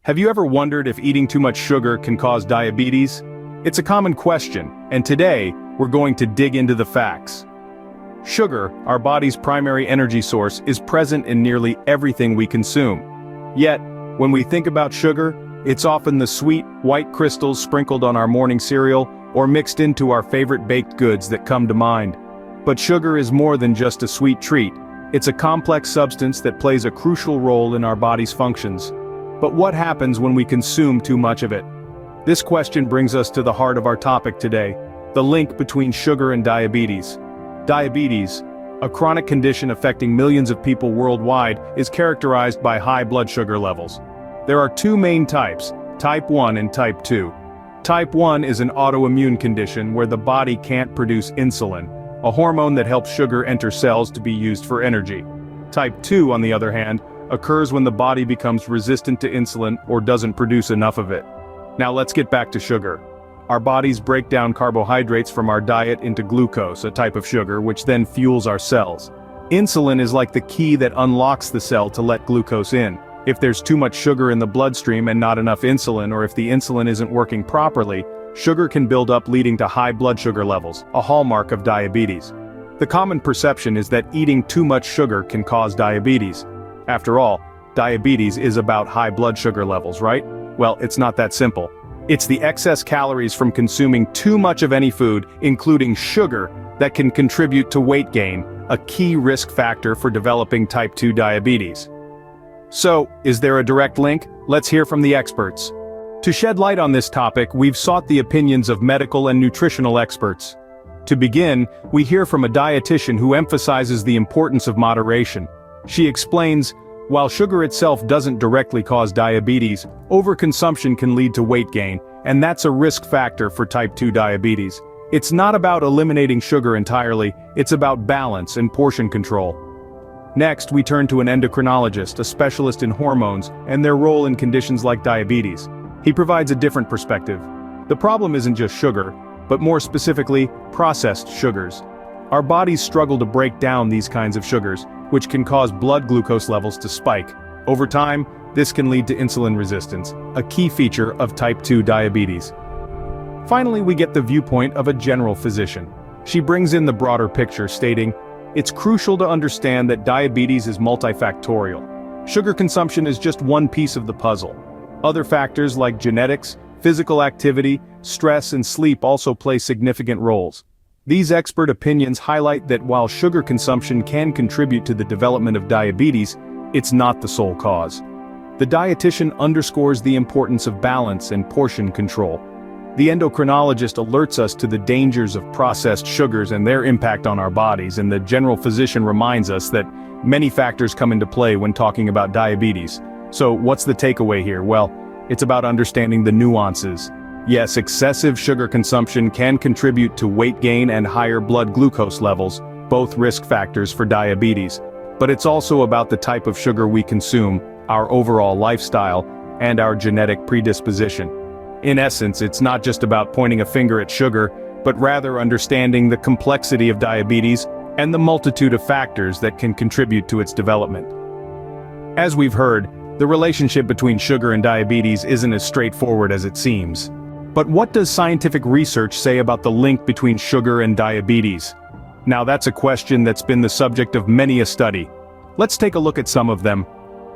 Have you ever wondered if eating too much sugar can cause diabetes? It's a common question, and today, we're going to dig into the facts. Sugar, our body's primary energy source, is present in nearly everything we consume. Yet, when we think about sugar, it's often the sweet, white crystals sprinkled on our morning cereal or mixed into our favorite baked goods that come to mind. But sugar is more than just a sweet treat. It's a complex substance that plays a crucial role in our body's functions. But what happens when we consume too much of it? This question brings us to the heart of our topic today, the link between sugar and diabetes. Diabetes, a chronic condition affecting millions of people worldwide, is characterized by high blood sugar levels. There are two main types, type 1 and type 2. Type 1 is an autoimmune condition where the body can't produce insulin, a hormone that helps sugar enter cells to be used for energy. Type 2, on the other hand, occurs when the body becomes resistant to insulin or doesn't produce enough of it. Now let's get back to sugar. Our bodies break down carbohydrates from our diet into glucose, a type of sugar, which then fuels our cells. Insulin is like the key that unlocks the cell to let glucose in. If there's too much sugar in the bloodstream and not enough insulin, or if the insulin isn't working properly, sugar can build up, leading to high blood sugar levels, a hallmark of diabetes. The common perception is that eating too much sugar can cause diabetes. After all, diabetes is about high blood sugar levels, right? Well, it's not that simple. It's the excess calories from consuming too much of any food, including sugar, that can contribute to weight gain, a key risk factor for developing type 2 diabetes. So, is there a direct link? Let's hear from the experts. To shed light on this topic, we've sought the opinions of medical and nutritional experts. To begin, we hear from a dietitian who emphasizes the importance of moderation. She explains, while sugar itself doesn't directly cause diabetes, overconsumption can lead to weight gain, and that's a risk factor for type 2 diabetes. It's not about eliminating sugar entirely, it's about balance and portion control. Next, we turn to an endocrinologist, a specialist in hormones, and their role in conditions like diabetes. He provides a different perspective. The problem isn't just sugar, but more specifically, processed sugars. Our bodies struggle to break down these kinds of sugars, which can cause blood glucose levels to spike. Over time, this can lead to insulin resistance, a key feature of type 2 diabetes. Finally, we get the viewpoint of a general physician. She brings in the broader picture, stating, "It's crucial to understand that diabetes is multifactorial. Sugar consumption is just one piece of the puzzle. Other factors like genetics, physical activity, stress, and sleep also play significant roles." These expert opinions highlight that while sugar consumption can contribute to the development of diabetes, it's not the sole cause. The dietitian underscores the importance of balance and portion control. The endocrinologist alerts us to the dangers of processed sugars and their impact on our bodies, and the general physician reminds us that many factors come into play when talking about diabetes. So what's the takeaway here? Well, it's about understanding the nuances. Yes, excessive sugar consumption can contribute to weight gain and higher blood glucose levels, both risk factors for diabetes. But it's also about the type of sugar we consume, our overall lifestyle, and our genetic predisposition. In essence, it's not just about pointing a finger at sugar, but rather understanding the complexity of diabetes and the multitude of factors that can contribute to its development. As we've heard, the relationship between sugar and diabetes isn't as straightforward as it seems. But what does scientific research say about the link between sugar and diabetes? Now that's a question that's been the subject of many a study. Let's take a look at some of them.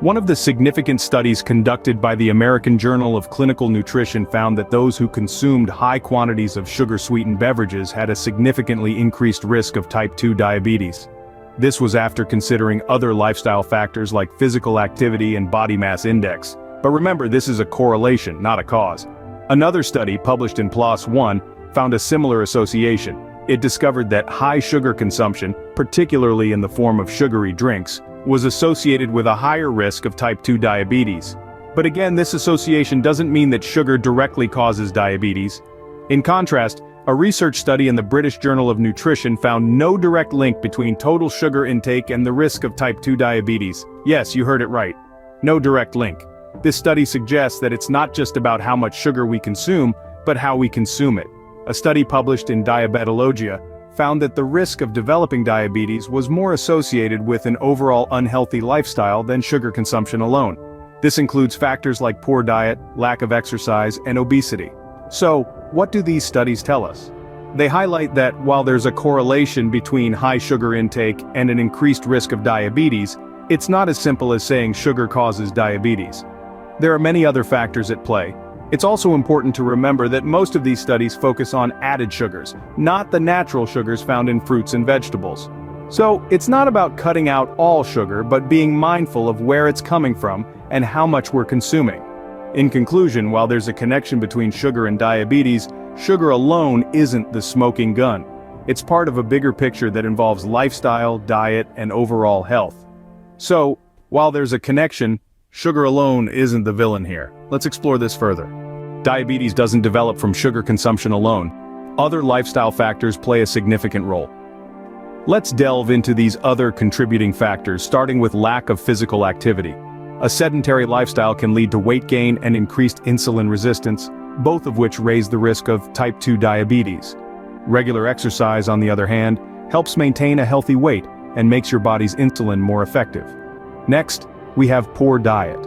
One of the significant studies conducted by the American Journal of Clinical Nutrition found that those who consumed high quantities of sugar-sweetened beverages had a significantly increased risk of type 2 diabetes. This was after considering other lifestyle factors like physical activity and body mass index. But remember, this is a correlation, not a cause. Another study, published in PLOS One, found a similar association. It discovered that high sugar consumption, particularly in the form of sugary drinks, was associated with a higher risk of type 2 diabetes. But again, this association doesn't mean that sugar directly causes diabetes. In contrast, a research study in the British Journal of Nutrition found no direct link between total sugar intake and the risk of type 2 diabetes. Yes, you heard it right. No direct link. This study suggests that it's not just about how much sugar we consume, but how we consume it. A study published in Diabetologia found that the risk of developing diabetes was more associated with an overall unhealthy lifestyle than sugar consumption alone. This includes factors like poor diet, lack of exercise, and obesity. So, what do these studies tell us? They highlight that while there's a correlation between high sugar intake and an increased risk of diabetes, it's not as simple as saying sugar causes diabetes. There are many other factors at play. It's also important to remember that most of these studies focus on added sugars, not the natural sugars found in fruits and vegetables. So, it's not about cutting out all sugar, but being mindful of where it's coming from and how much we're consuming. In conclusion, while there's a connection between sugar and diabetes, sugar alone isn't the smoking gun. It's part of a bigger picture that involves lifestyle, diet, and overall health. So, while there's a connection, sugar alone isn't the villain here. Let's explore this further. Diabetes doesn't develop from sugar consumption alone. Other lifestyle factors play a significant role. Let's delve into these other contributing factors, starting with lack of physical activity. A sedentary lifestyle can lead to weight gain and increased insulin resistance, both of which raise the risk of type 2 diabetes. Regular exercise, on the other hand, helps maintain a healthy weight and makes your body's insulin more effective. Next, we have poor diet.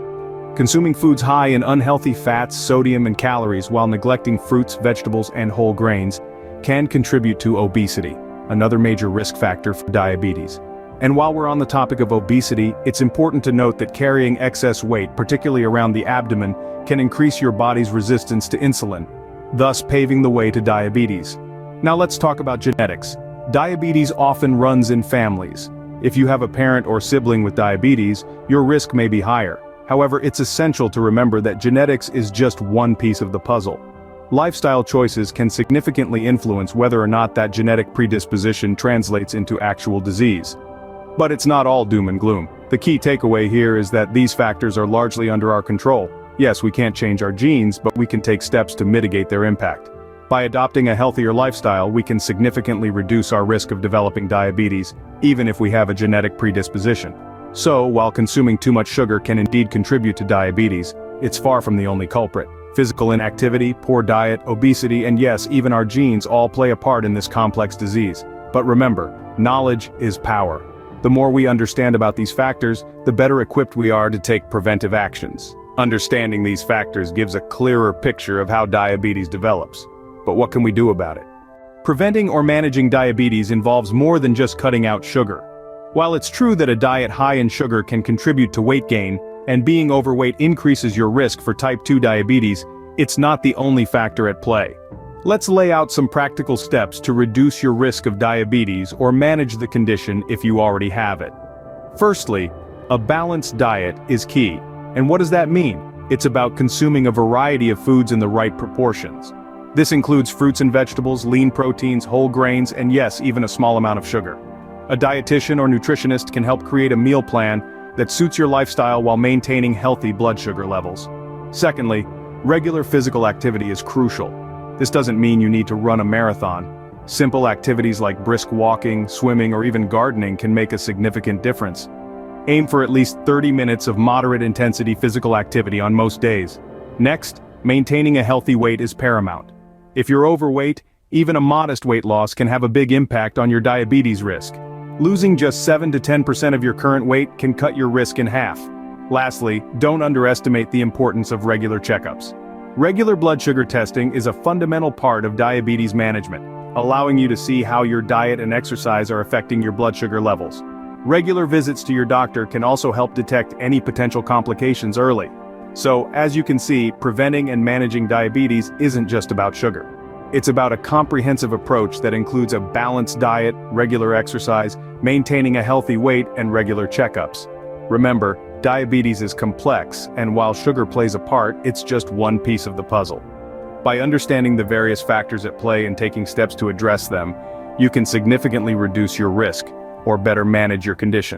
Consuming foods high in unhealthy fats, sodium, and calories while neglecting fruits, vegetables, and whole grains can contribute to obesity, another major risk factor for diabetes. And while we're on the topic of obesity, it's important to note that carrying excess weight, particularly around the abdomen, can increase your body's resistance to insulin, thus paving the way to diabetes. Now let's talk about genetics. Diabetes often runs in families. If you have a parent or sibling with diabetes, your risk may be higher. However, it's essential to remember that genetics is just one piece of the puzzle. Lifestyle choices can significantly influence whether or not that genetic predisposition translates into actual disease. But it's not all doom and gloom. The key takeaway here is that these factors are largely under our control. Yes, we can't change our genes, but we can take steps to mitigate their impact. By adopting a healthier lifestyle, we can significantly reduce our risk of developing diabetes, even if we have a genetic predisposition. So, while consuming too much sugar can indeed contribute to diabetes, it's far from the only culprit. Physical inactivity, poor diet, obesity, and yes, even our genes all play a part in this complex disease. But remember, knowledge is power. The more we understand about these factors, the better equipped we are to take preventive actions. Understanding these factors gives a clearer picture of how diabetes develops. But what can we do about it? Preventing or managing diabetes involves more than just cutting out sugar. While it's true that a diet high in sugar can contribute to weight gain, and being overweight increases your risk for type 2 diabetes, it's not the only factor at play. Let's lay out some practical steps to reduce your risk of diabetes or manage the condition if you already have it. Firstly, a balanced diet is key. And what does that mean? It's about consuming a variety of foods in the right proportions. This includes fruits and vegetables, lean proteins, whole grains, and yes, even a small amount of sugar. A dietitian or nutritionist can help create a meal plan that suits your lifestyle while maintaining healthy blood sugar levels. Secondly, regular physical activity is crucial. This doesn't mean you need to run a marathon. Simple activities like brisk walking, swimming, or even gardening can make a significant difference. Aim for at least 30 minutes of moderate intensity physical activity on most days. Next, maintaining a healthy weight is paramount. If you're overweight, even a modest weight loss can have a big impact on your diabetes risk. Losing just 7 to 10% of your current weight can cut your risk in half. Lastly, don't underestimate the importance of regular checkups. Regular blood sugar testing is a fundamental part of diabetes management, allowing you to see how your diet and exercise are affecting your blood sugar levels. Regular visits to your doctor can also help detect any potential complications early. So, as you can see, preventing and managing diabetes isn't just about sugar. It's about a comprehensive approach that includes a balanced diet, regular exercise, maintaining a healthy weight, and regular checkups. Remember, diabetes is complex, and while sugar plays a part, it's just one piece of the puzzle. By understanding the various factors at play and taking steps to address them, you can significantly reduce your risk, or better manage your condition.